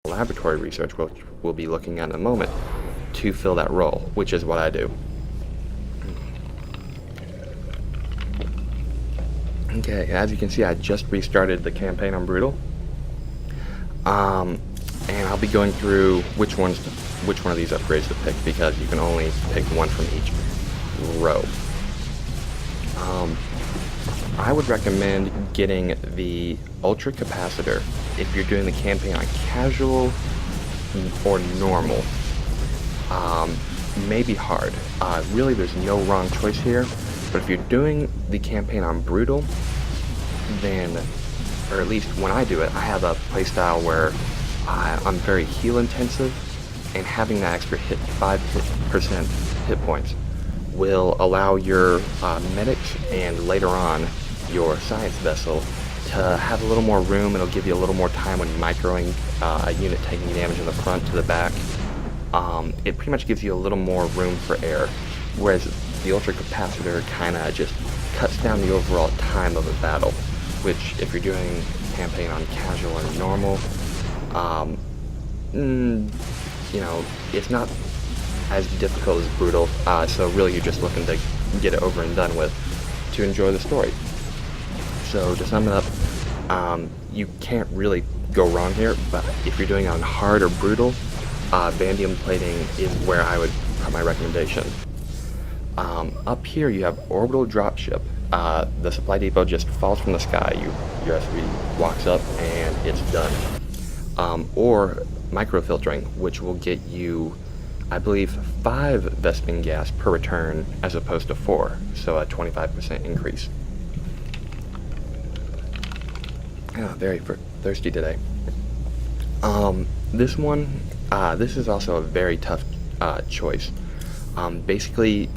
laboratory research, which we'll be looking at in a moment, to fill that role, which is what I do. Okay, as you can see, I just restarted the campaign on Brutal. And I'll be going through which one of these upgrades to pick, because you can only pick one from each row. I would recommend getting the Ultra Capacitor if you're doing the campaign on casual or normal. Maybe hard. Really, there's no wrong choice here, but if you're doing the campaign on Brutal, then, or at least when I do it, I have a playstyle where I'm very heal intensive, and having that extra 5% hit points will allow your medics and later on your science vessel to have a little more room. It'll give you a little more time when microing a unit taking damage in the front to the back. It pretty much gives you a little more room for error, whereas the Ultra Capacitor kind of just cuts down the overall time of a battle, which if you're doing a campaign on casual and normal, you know, it's not as difficult as Brutal, so really you're just looking to get it over and done with to enjoy the story. So to sum it up, you can't really go wrong here, but if you're doing on hard or Brutal, Vanadium plating is where I would put my recommendation. Up here you have Orbital Dropship. The supply depot just falls from the sky. Your SV walks up and it's done. Or Microfiltering, which will get you, I believe, 5 Vespene gas per return as opposed to 4, so a 25% increase. Very thirsty today. This one, this is also a very tough choice. Basically,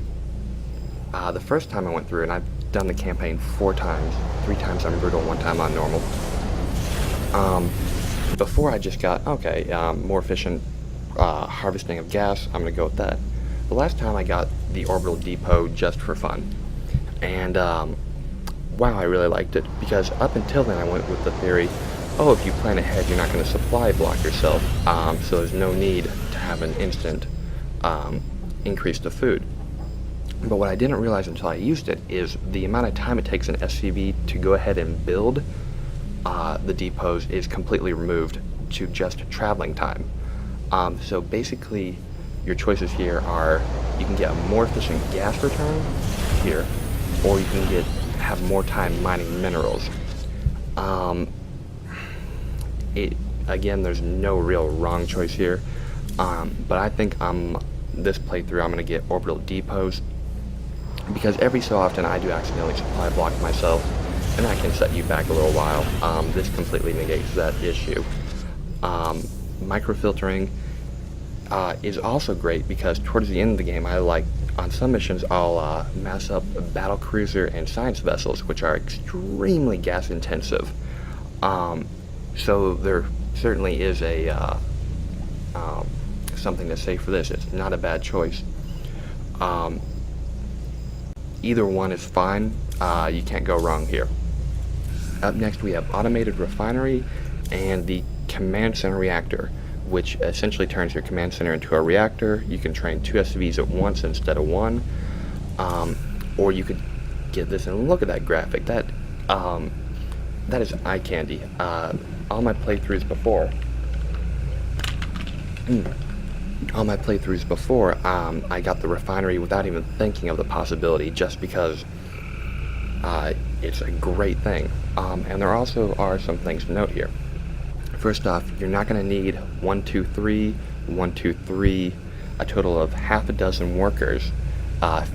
the first time I went through, and I've done the campaign 4 times, 3 times on Brutal, 1 time on Normal. Before I just got, okay, more efficient harvesting of gas, I'm going to go with that. The last time I got the Orbital Depot just for fun. And, wow, I really liked it, because up until then I went with the theory, oh, if you plan ahead, you're not going to supply block yourself, so there's no need to have an instant increase to food. But what I didn't realize until I used it is the amount of time it takes an SCV to go ahead and build the depots is completely removed to just traveling time. So basically, your choices here are, you can get a more efficient gas return here, or you can have more time mining minerals. Again, there's no real wrong choice here, but I think this playthrough I'm going to get Orbital Depots, because every so often I do accidentally supply block myself, and that can set you back a little while. This completely negates that issue. Microfiltering is also great, because towards the end of the game, on some missions, I'll mass up battle cruiser and science vessels, which are extremely gas intensive. So there certainly is something to say for this. It's not a bad choice. Either one is fine. You can't go wrong here. Up next we have Automated Refinery and the Command Center Reactor, which essentially turns your command center into a reactor. You can train 2 SCVs at once instead of 1. Or you could get this and look at that graphic. That is eye candy. All my playthroughs before, I got the refinery without even thinking of the possibility, just because it's a great thing. And there also are some things to note here. First off, you're not going to need 1, 2, 3, 1, 2, 3, a total of half a dozen workers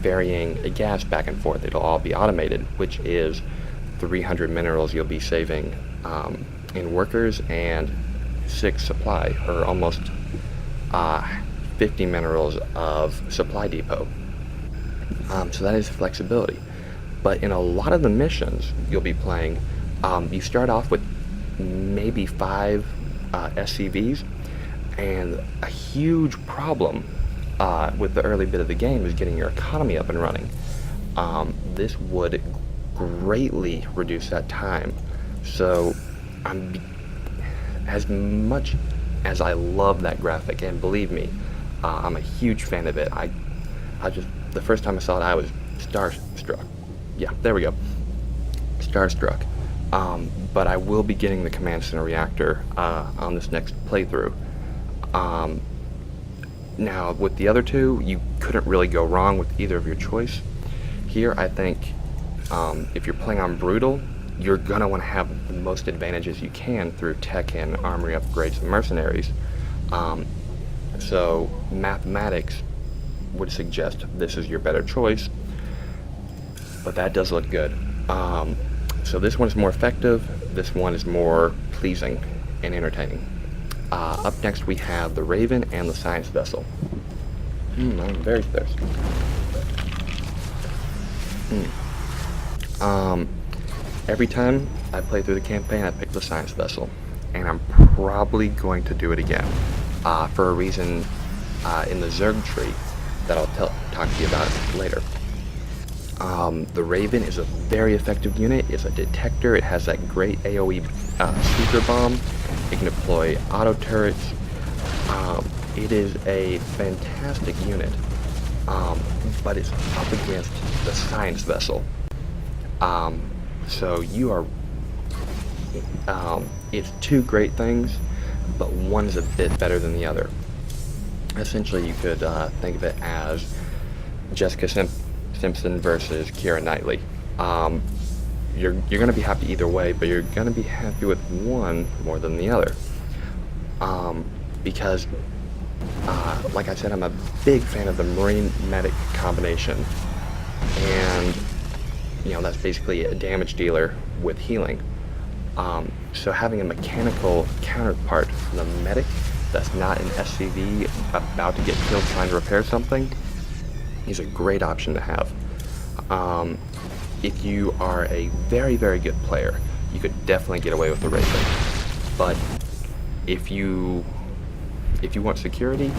ferrying a gas back and forth. It'll all be automated, which is 300 minerals you'll be saving in workers, and 6 supply, or almost 50 minerals of supply depot. So that is flexibility. But in a lot of the missions you'll be playing, you start off with maybe 5 SCVs, and a huge problem with the early bit of the game is getting your economy up and running. This would greatly reduce that time. So as much as I love that graphic, and believe me, I'm a huge fan of it. The first time I saw it, I was starstruck. Yeah, there we go. Starstruck. But I will be getting the Command Center reactor on this next playthrough. Now, with the other two, you couldn't really go wrong with either of your choice. Here, I think if you're playing on Brutal, you're going to want to have the most advantages you can through tech and armory upgrades and mercenaries. So mathematics would suggest this is your better choice, but that does look good. So this one is more effective, this one is more pleasing and entertaining. Up next we have the Raven and the Science Vessel. I'm very thirsty. Every time I play through the campaign, I pick the Science Vessel, and I'm probably going to do it again for a reason in the Zerg tree that I'll talk to you about later. The Raven is a very effective unit. It's a detector. It has that great AoE seeker bomb. It can deploy auto turrets. It is a fantastic unit, but it's up against the Science Vessel. So you are, it's two great things, but one's a bit better than the other. Essentially, you could think of it as Jessica Simpson versus Keira Knightley. You're going to be happy either way, but you're going to be happy with one more than the other. Because, like I said, I'm a big fan of the Marine Medic combination. And, you know, that's basically a damage dealer with healing. So having a mechanical counterpart from the Medic that's not an SCV about to get killed trying to repair something is a great option to have. If you are a very, very good player, you could definitely get away with the Raven. But if you want security,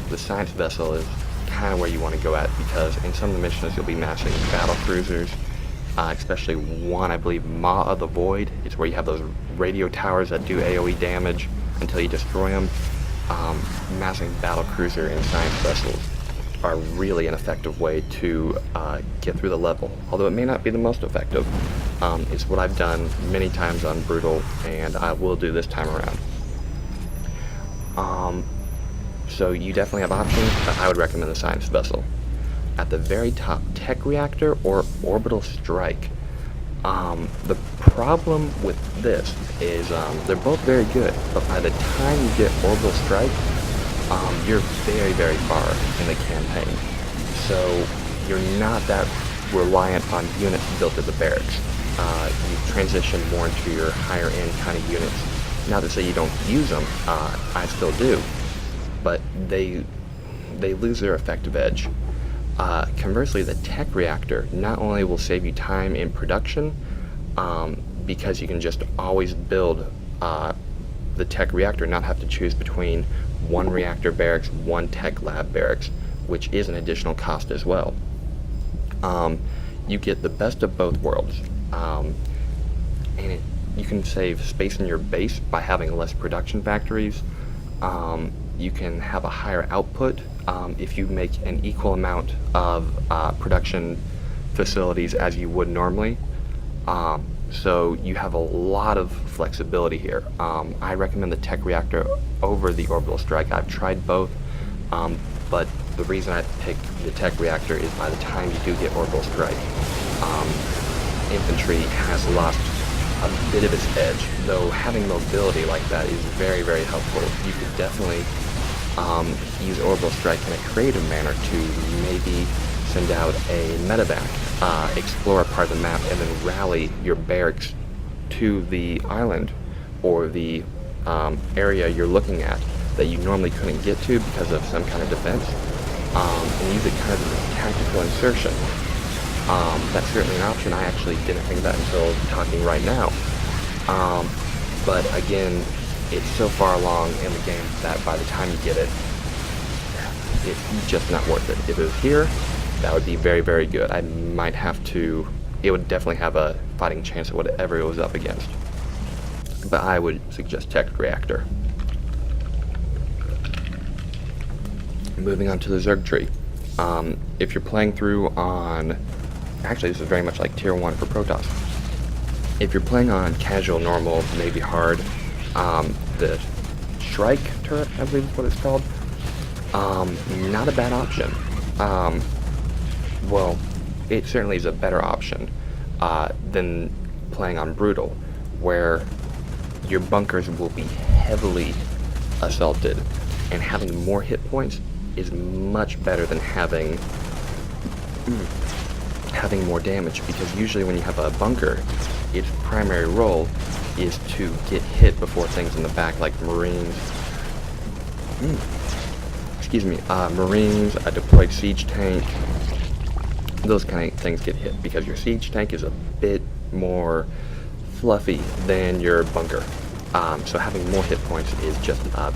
the Science Vessel is kind of where you want to go at, because in some of the missions you'll be massing battle cruisers, especially one, I believe, Maw of the Void. It's where you have those radio towers that do AoE damage until you destroy them. Massing battle cruiser and Science Vessels are really an effective way to get through the level, although it may not be the most effective. It's what I've done many times on Brutal, and I will do this time around. So you definitely have options, but I would recommend the Science Vessel. At the very top, Tech Reactor or Orbital Strike. The problem with this is they're both very good, but by the time you get Orbital Strike, you're very, very far in the campaign. So you're not that reliant on units built at the barracks. You transition more into your higher end kind of units. Not to say you don't use them, I still do, but they lose their effective edge. Conversely, the Tech Reactor not only will save you time in production, because you can just always build the Tech Reactor, not have to choose between one reactor barracks, one tech lab barracks, which is an additional cost as well. You get the best of both worlds, and you can save space in your base by having less production factories. You can have a higher output if you make an equal amount of production facilities as you would normally. So you have a lot of flexibility here. I recommend the Tech Reactor over the Orbital Strike. I've tried both, but the reason I picked the Tech Reactor is by the time you do get Orbital Strike, infantry has lost a bit of its edge, though having mobility like that is very, very helpful. You could definitely use Orbital Strike in a creative manner to maybe send out a medevac, explore a part of the map, and then rally your barracks to the island or the area you're looking at that you normally couldn't get to because of some kind of defense, and use it kind of as a tactical insertion. That's certainly an option. I actually didn't think of that until talking right now. But again, it's so far along in the game that by the time you get it, it's just not worth it. If it was here, that would be very, very good. I might have to, it would definitely have a fighting chance at whatever it was up against. But I would suggest Tech Reactor. Moving on to the Zerg tree. If you're playing through on, actually this is very much like tier 1 for Protoss. If you're playing on casual, normal, maybe hard, the Shrike turret, I believe is what it's called, not a bad option. Well, it certainly is a better option than playing on Brutal, where your bunkers will be heavily assaulted, and having more hit points is much better than having more damage, because usually when you have a bunker, its primary role is to get hit before things in the back like Marines, Marines, a deployed siege tank, those kind of things get hit, because your siege tank is a bit more fluffy than your bunker. So having more hit points is just a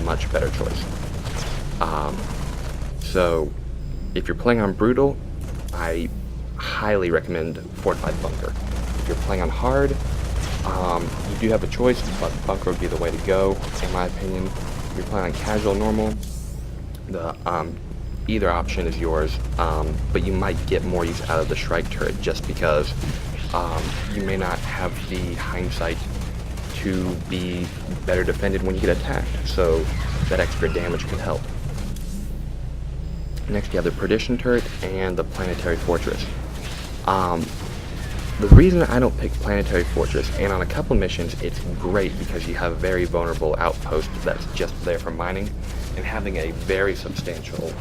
much better choice. So if you're playing on Brutal, I highly recommend Fortified Bunker. If you're playing on Hard, you do have a choice, but Bunker would be the way to go, in my opinion. If you're playing on Casual, Normal, the either option is yours, but you might get more use out of the Shrike turret just because you may not have the hindsight to be better defended when you get attacked, so that extra damage could help. Next you have the Perdition turret and the Planetary Fortress. The reason I don't pick Planetary Fortress, and on a couple missions it's great because you have a very vulnerable outpost that's just there for mining, and having a very substantial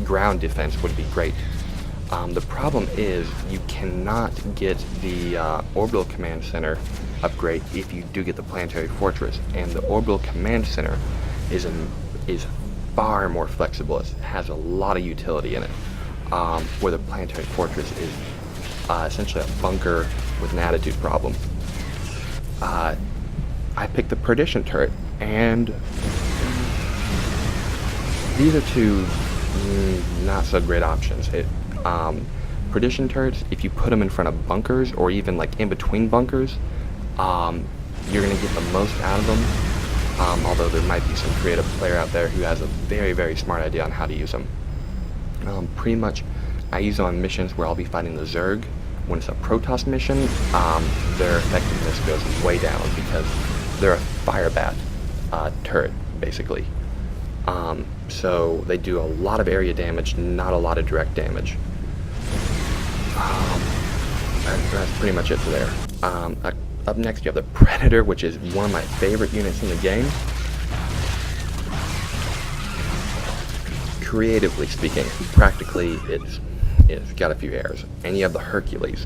ground defense would be great. The problem is you cannot get the Orbital Command Center upgrade if you do get the Planetary Fortress, and the Orbital Command Center is far more flexible. It has a lot of utility in it, where the Planetary Fortress is essentially a bunker with an attitude problem. I picked the Perdition turret, and these are two not so great options. Perdition turrets, if you put them in front of bunkers, or even like in between bunkers, you're going to get the most out of them, although there might be some creative player out there who has a very, very smart idea on how to use them. Pretty much, I use them on missions where I'll be fighting the Zerg. When it's a Protoss mission, their effectiveness goes way down because they're a fire bat turret, basically. So they do a lot of area damage, not a lot of direct damage. That's pretty much it for there. Up next you have the Predator, which is one of my favorite units in the game. Creatively speaking, practically it's got a few errors. And you have the Hercules.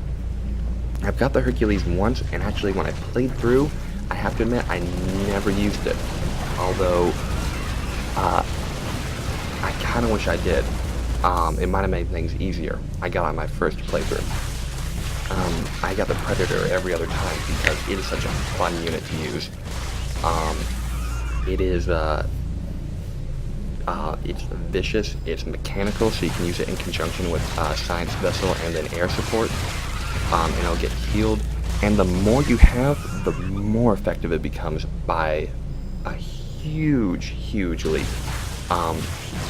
I've got the Hercules once, and actually when I played through, I have to admit I never used it. Although I kind of wish I did. It might have made things easier. I got on my first playthrough. I got the Predator every other time because it is such a fun unit to use. It's vicious, it's mechanical, so you can use it in conjunction with Science Vessel and then air support, and it'll get healed. And the more you have, the more effective it becomes by a huge, huge leap.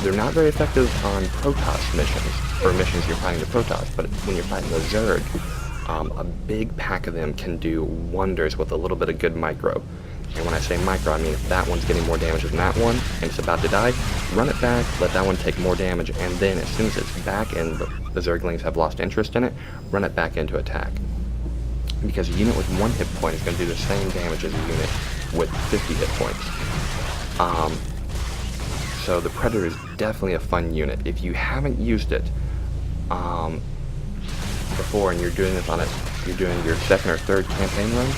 They're not very effective on Protoss missions, or missions you're fighting the Protoss, but when you're fighting the Zerg, a big pack of them can do wonders with a little bit of good micro. And when I say micro, I mean if that one's getting more damage than that one, and it's about to die, run it back, let that one take more damage, and then as soon as it's back and the Zerglings have lost interest in it, run it back into attack. Because a unit with 1 hit point is going to do the same damage as a unit with 50 hit points. So the Predator is definitely a fun unit. If you haven't used it before and you're doing this on it, you're doing your 2nd or 3rd campaign run,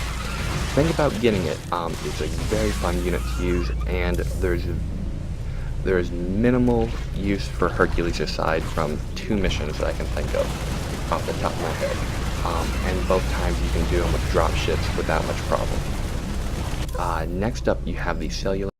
think about getting it. It's a very fun unit to use, and there's minimal use for Hercules aside from 2 missions that I can think of off the top of my head. And both times you can do them with drop ships without much problem. Next up you have the Cellular